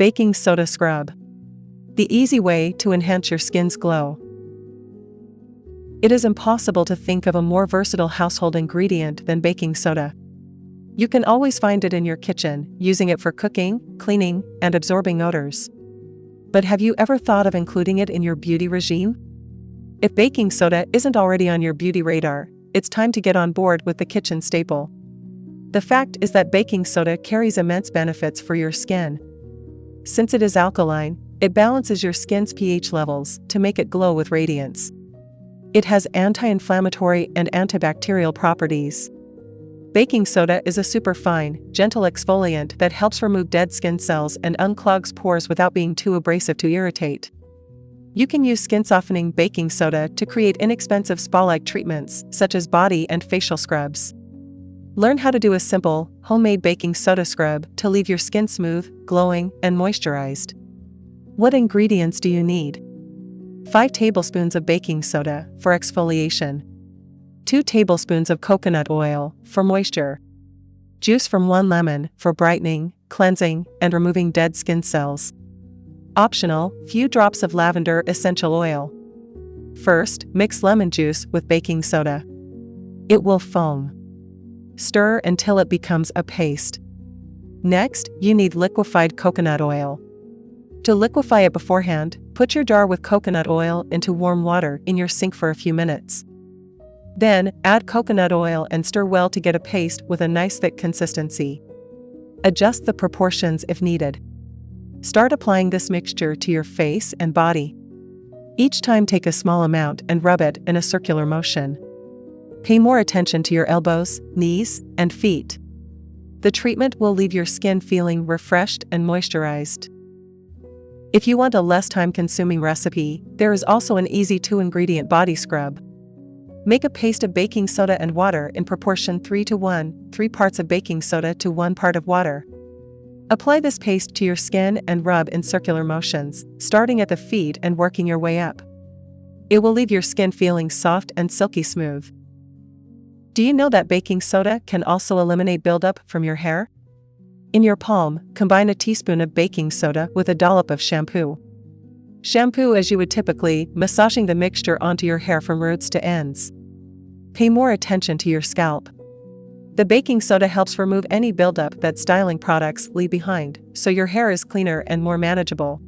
Baking soda scrub. The easy way to enhance your skin's glow. It is impossible to think of a more versatile household ingredient than baking soda. You can always find it in your kitchen, using it for cooking, cleaning, and absorbing odors. But have you ever thought of including it in your beauty regime? If baking soda isn't already on your beauty radar, it's time to get on board with the kitchen staple. The fact is that baking soda carries immense benefits for your skin. Since it is alkaline, it balances your skin's pH levels to make it glow with radiance. It has anti-inflammatory and antibacterial properties. Baking soda is a superfine, gentle exfoliant that helps remove dead skin cells and unclogs pores without being too abrasive to irritate. You can use skin-softening baking soda to create inexpensive spa-like treatments, such as body and facial scrubs. Learn how to do a simple, homemade baking soda scrub to leave your skin smooth, glowing, and moisturized. What ingredients do you need? 5 tablespoons of baking soda for exfoliation. 2 tablespoons of coconut oil for moisture. Juice from 1 lemon for brightening, cleansing, and removing dead skin cells. Optional, few drops of lavender essential oil. First, mix lemon juice with baking soda. It will foam. Stir until it becomes a paste. Next, you need liquefied coconut oil. To liquefy it beforehand, put your jar with coconut oil into warm water in your sink for a few minutes. Then, add coconut oil and stir well to get a paste with a nice thick consistency. Adjust the proportions if needed. Start applying this mixture to your face and body. Each time take a small amount and rub it in a circular motion. Pay more attention to your elbows, knees, and feet. The treatment will leave your skin feeling refreshed and moisturized. If you want a less time-consuming recipe, there is also an easy 2-ingredient body scrub. Make a paste of baking soda and water in proportion 3:1, 3 parts of baking soda to 1 part of water. Apply this paste to your skin and rub in circular motions, starting at the feet and working your way up. It will leave your skin feeling soft and silky smooth. Do you know that baking soda can also eliminate buildup from your hair? In your palm, combine a teaspoon of baking soda with a dollop of shampoo. Shampoo as you would typically, massaging the mixture onto your hair from roots to ends. Pay more attention to your scalp. The baking soda helps remove any buildup that styling products leave behind, so your hair is cleaner and more manageable.